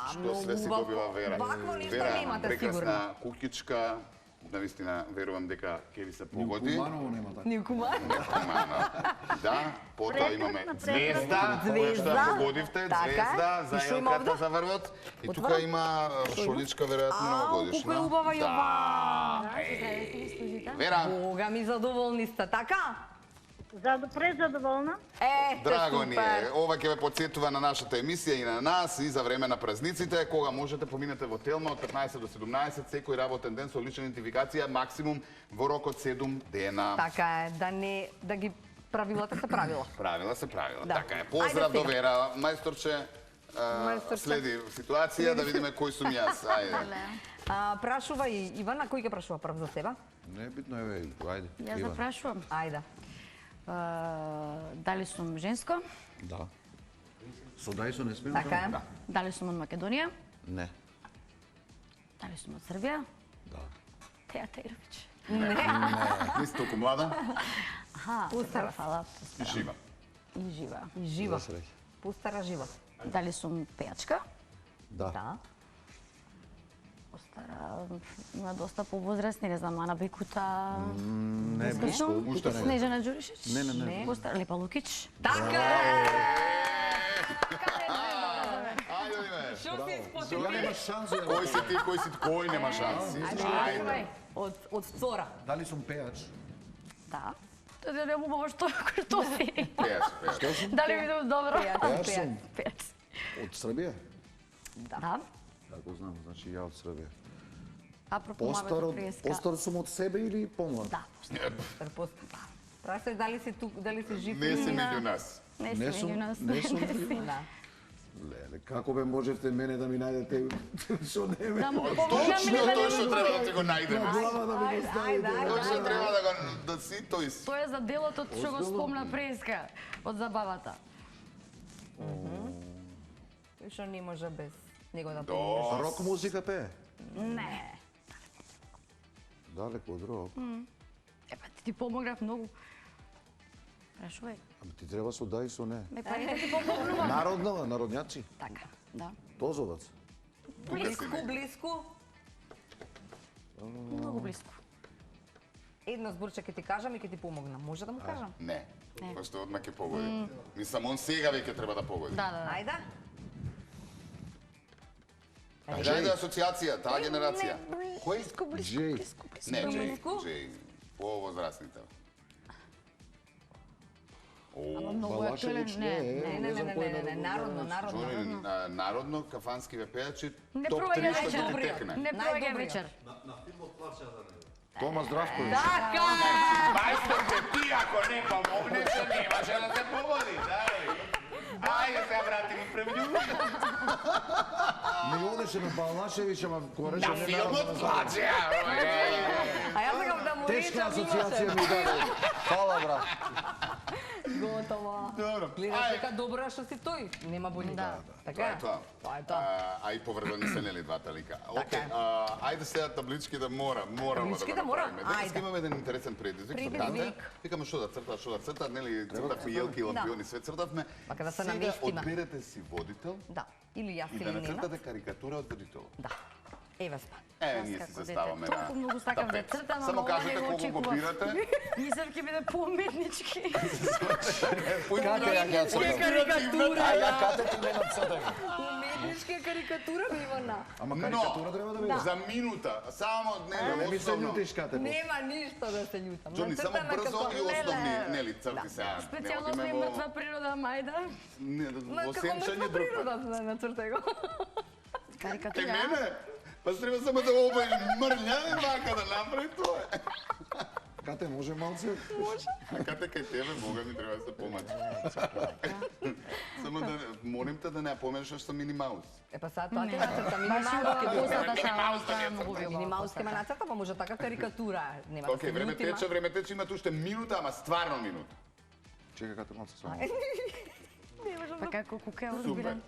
што многу све си убаво. добива Вера. Вакво нешто Вера, немате, прекрасна кукичка. Навистина, верувам дека ќе ви се погоди. Куманово нема така. Никома. Да, потоа имаме Прекрасна, звезда, која што Звезда. ја погодивте, Така е. звезда, за И шо има елката овде? за врвот. И Отвора. тука има шоличка, веројатно, новогодишна. колку е убава и ова. Вера, Бога ми задоволни сте, така? Презадоволна. драго ни супер. е. Ова ќе ве подсетува на нашата емисија и на нас и за време на празниците, кога можете поминете во Телма од 15 до 17, секој работен ден со лична идентификација, максимум во рок од 7 дена. Така е, да ги правилата се правила. Правила се правила. Да. Така е. Поздрав Ајде до сега. Вера. Мајсторче, Мајсторче. следи ситуација, да видиме кој сум јас. Ајде. Прашува и Ивана, кој ќе прашува прв за себе? Не е битно, еве, ајде. Јас да прашувам. Ајде. Дали сум женско? Да. Со да и со не смеем? Така е. Да. Дали сум од Македонија? Не. Дали сум од Србија? Да. Теја Тајровиќ. Не си толку млада Пустара. Фала. и жива. И жива. И жива. За среќа. Пустара жива. Дали сум пејачка? Да. Да. Постара, има доста повозрастни, не знам, Ана Бекута. Не, Слушам, уште не. Снежана Ѓуришич. Не. Постара Лепа Лукич. Така Ајде, Оливер. Што си Ја спотреби? нема шанси. Кој си ти, кој нема шанси? Ајде. Од втора. Дали сум пејач? Да. Тоа не убаво што си. Пејаш. Дали видов добро? Пејач сум. Пејач. Од Србија? Да. Како знам, значи ја од Србија. Апропо Постар мамето од преска. постар сум од себе или помлад? Да. Прашај дали си тук, дали си жив? Не си меѓу нас. Не си Не сум, меѓу нас. не сум. Да. Леле, како бе можевте мене да ми најдете што не ме? Да му Точно помогнаме да тој не што треба да ти го најдеме. Глава да ми го ставите. Тој што треба да си тој си. Тоа е за делот од што го спомна преска од забавата. Тој што не може без него да До. помогнеш. Рок музика пее? Не. Далеко од рок. Епа ти помогнав многу. Прашувај. Ама ти треба со да и со не. Ме парите ти помогнува. Народно, народњаци. Така, да. Тозовац. Близко. Многу близко. Едно зборче ќе ти кажам и ќе ти помогнам. Може да му кажам? Не. Пошто одма ќе погоди. Мислам, он сега веќе треба да погоди. Да. Ајде. Ајде асоциација, таа генерација. Кој? Близко, Джей. близко, близко. Не, Близко? Джей. По-возрастните. Ама многу е актуелен, Балашевич не. Не, народно. Жони, народно, кафански вепејачи, Не топ пробај 3 ја што ќе ти вечер. текне. Не пробај ја Најдобриот. вечер. Тома Здравковиќ. Така! Мајсторке, ти ако не помогнеш, немаше да се погоди, дај. Ајде се врати ми премју. Ми одеше на Балашевич, ама кога рече На не филмот народно. плаче. А јас сакам да му Тешка речам асоциација ми даде. Фала, брат. Готово. Добро. Гледаш дека добро што си тој. Нема боли. Да. Така Тоа е. е тоа. Тоа е тоа. А и повредени се нели двата лика. Така Океј, е. ајде сега таблички да мораме да Таблички го да мора? направиме. Денес Ајде. имаме еден интересен предизвик со Предизвик. Кате. Викаме што да цртат, нели цртавме јелки, лампиони, све цртавме. Мака да се Сега наместиме. одберете си водител Да. Или јас и или да Нена. нацртате карикатура од водителот. Да. Еве спа. Ние Јас си како заставаме дете на толку многу сакам да тапет. цртам, Само ама ова кажете не го колку го очекував. бирате. Мислев ќе биде поуметнички. Кате ја ќе цртам. Карикатура. А ја кате ти не нацртам. Уметничка карикатура ми Ивана. Ама карикатура треба да биде. За минута, само Не ми се љутиш, Кате. Нема ништо да се љутам. Джони, само Нацртаме брзо како- и основни, нели, црти сега. Специјално сме мртва природа, мајда. Ма Во како сенчање мртва друг. природа нацртај го. Карикатура. мене? Па треба само да обај мрља и вака да направи тоа. Кате може малце? А кате кај тебе, Бога ми треба да се помачи. Само да, молим те да не ја поменеш што Мини Маус. Па сега тоа ќе нацрта Баш и ова минималски. косата са многу ви Минималски ме нацрта, па може така карикатура. Нема да Океј, се време љутима. тече, имате уште минута, ама стварно минута. Чека Кате малце само. Па како кука е Супер. озбилен.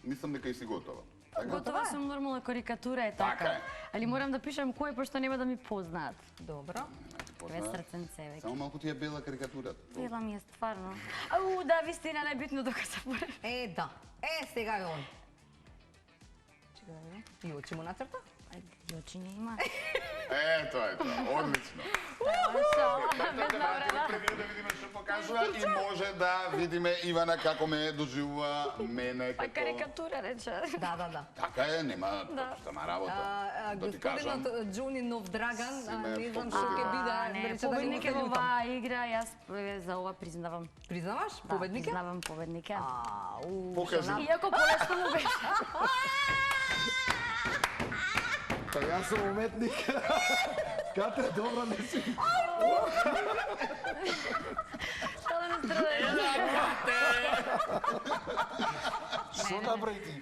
Мислам дека и си готова. Готова сум нормална карикатура е Така така. е. Али морам да пишам кој пошто нема да ми познаат. Добро. Две срценце веќе. Само малку ти е бела карикатурата. Бела ми е стварно. Ау, да, вистина, небитно дока се поред. Да. Сега е он. Чекај да видам. И очи му нацрта? Ајде, очи не има. Тоа е тоа. Одлично. Без навреда. Пред да видиме што покажува и може да видиме Ивана како ме доживува мене Па како... карикатура рече. Да. Така е, нема тама работа. Да ти кажам. Господинот Џони Нов Драган, Си ме не знам покорил. што ќе биде, Не, рече да не победник се е во љутам. оваа игра, јас за ова признавам. Признаваш? Да, Победник е? признавам победник е. Покажи. Иако полесно му беше. Па јас сум уметник. Кате, добра не си. Шала не страда. Што направи ти?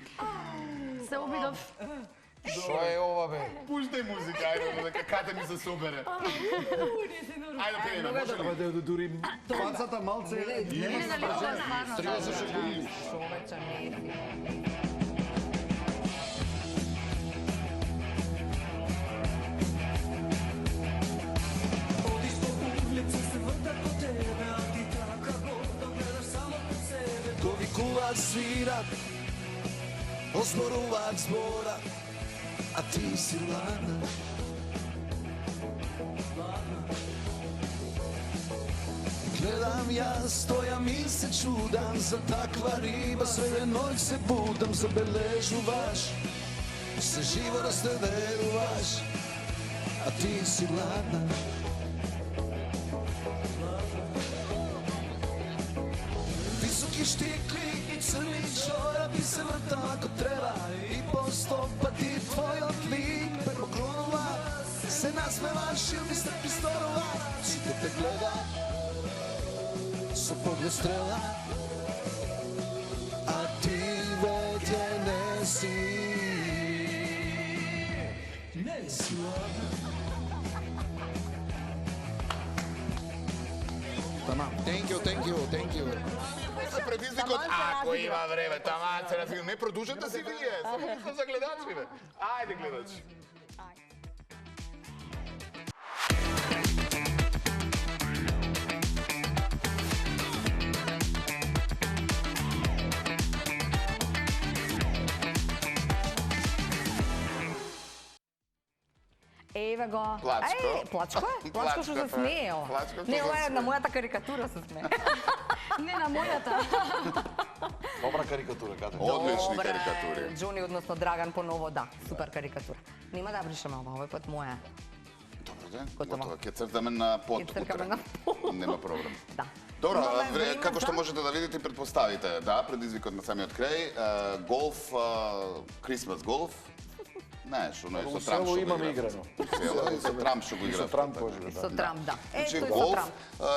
Се обидов. Што е ова, бе? Пуштай музика, ајде, дека кате ми се собере. Ајде, пееме, може ли? Да дури пацата малце нема Не, дали ова стварно? 30 секунди. Човече, не си. Довикуваат, свират, озборуваат збора, а ти си ладна. Гледам јас, стојам и се чудам за таква риба, све ноќ се будам, забележуваш, се живо разтеверуваш, а ти си ладна. Високи штикли и црни чорапи се врта ако треба и по 100 пати твојот лик ме поклонува, се насмеваш или се присторува, сите те гледа со поглед стрела, а ти веќе не си ладна. Thank you. За предизвикот, ако има време, таман се развива. Не продолжете си вие, само мислам за гледачите. Ајде, гледачи. Еве го. Плачко. Ај, плачко е? Плачко што се смее, ова. Плачко што Не, се ова е смее. на мојата карикатура се смее. Не на мојата. Добра карикатура, кате. Одлични карикатури. Джони, односно Драган, поново, да, супер карикатура. Нема да бришаме ова, овој пат моја. Добро, да. Готово. Готово. Ќе цртаме на под Ќе цркаме утре. на под. Нема проблем. Да. Добро, Имаме како што за- можете да видите и предпоставите, да, предизвикот на самиот крај, голф, Крисмас голф. Знаеш, оној со Во Трамп село што го имаме игра. играно. Село и со Трамп што го игра. Со Трамп може Со Трамп, да. Значи, Ето и со голф, Трамп.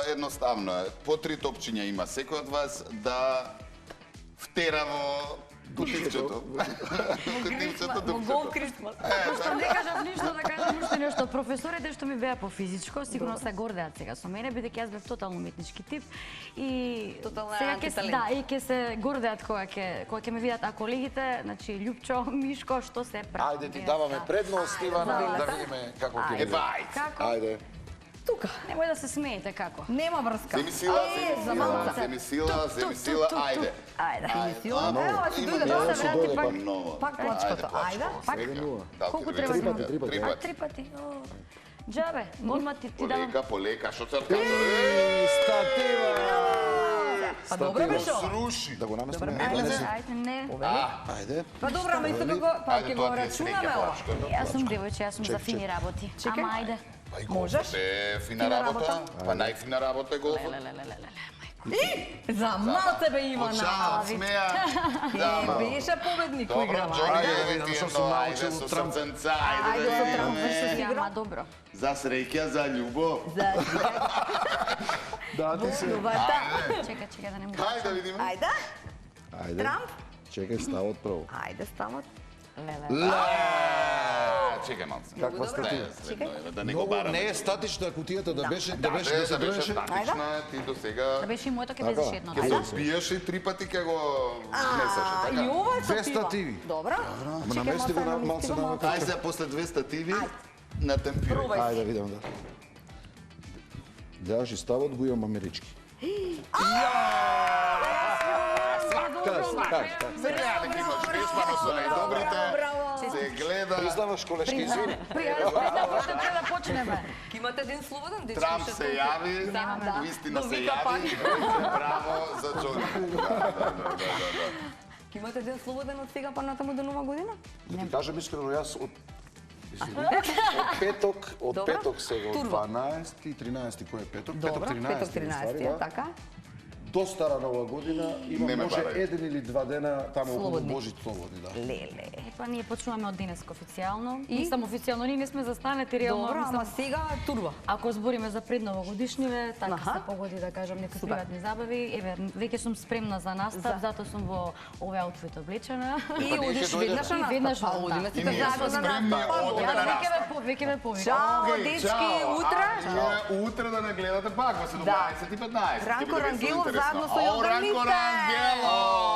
едноставно е. По 3 топчиња има секој од вас да втера во кутивчето. Кутивчето, Во гол дупчето. Крисмас. Пошто не кажав ништо, да кажам уште нешто. Професорите што ми беа по физичко, сигурно се гордеат сега со мене, бидејќи јас бев тотално уметнички тип и Тотална сега ќе антиталент. да, и ќе се гордеат кога ќе ме видат, а колегите, значи Љупчо, Мишко, што се прави. Ајде ти даваме предност, Ивана, Ајде. да видиме како ќе Е, биде. бај! Како? Ајде. Тука. Немој да се смеете како. Нема врска. Земи сила, За малце. земи сила, земи сила, ајде. Ајде. Сила, ево, ќе Има дојде ново, да се врати дојде пак. пак ново. Пак плачкото. Ајде. Пак? Колку треба да имаме? имам? Три А, пати. 3 пати. О. Џабе, одма ти давам. Полека, што црка? Па добро беше ова. Сруши. Да го наместиме. Ајде, не. Ајде. Па добро, ама исто како па Ајде, ќе тоа го ти е рачунаме среќа, ова. плачкото. Јас сум девојче, јас сум за фини работи. Чекај. Ама ајде. Па и Можеш? голфот е фина работа. Па најфина работа е голфот. За малце бе Ивана. Почаат, смеа. Да, Е, ма. беше победник кој Добро, играва. Джони, Ајде. еве ти Зашто едно, сум ајде научил со од Трамп. срценца, Ајде ајде со да Трамп, видиме. врши Ја, игра. ма добро. За среќа, за љубов. За Да, ти се. Новата. Чекај да не му. Хајде да видиме. Ајде. Ајде. Трамп. Чекај ставот прво. Ајде, ставот. Леле. Чекај малце. Каква статија? Да не го Многу бараме. не е статична кутијата, да беше да Беше се броеше. статична, ти до сега Да беше и моето ќе влезеш едно. ќе се отбиеше 3 пати ќе го внесеше, И така? ова е Две статива. стативи. Добро. Ама намести го на малце на Ај сега после 2 стативи на темпирај. Пробај. Ајде да видам да. Гледаш и ставот го имам амерички. Сега дека имаш песмано со најдобрите, се гледа. Признаваш колешки извини. Пријатно да почнеме. Ќе имате един слободен дечко. Трамп се јави, Да. уистина Но се вика пак. јави, браво за Джони. Да. Ќе имате един слободен од сега па натаму до нова година? Да ти кажам искрено, јас од од петок сега, од Турбо. 12 и 13 кој е петок? Добро, Петок 13. петок 13, така? До стара нова година има Не ме може барај. еден или два дена таму околу Слободни. Божи слободни, да. Леле. Па ние почнуваме од денеска официјално. И? Мислам официјално, ние не сме застанати реално. Добро, мислам, ама сега турба. Ако збориме за предновогодишниве, така Аха. се погоди да кажам некои Супер. приватни забави. Еве, веќе сум спремна за настап, затоа сум во овој аутфит облечена. И Па ние одиш ќе веднаш на И настап. веднаш Па, на одиме настап. сите И ние заедно сме на спремни, настап. одиме на Веќе ве повикам. Чао, дечки, утре. Утре да не гледате пак во 17:15. Ранко Ќе биде Рангелов интересно. заедно со О, Јордан Ранко Листе. Рангелов!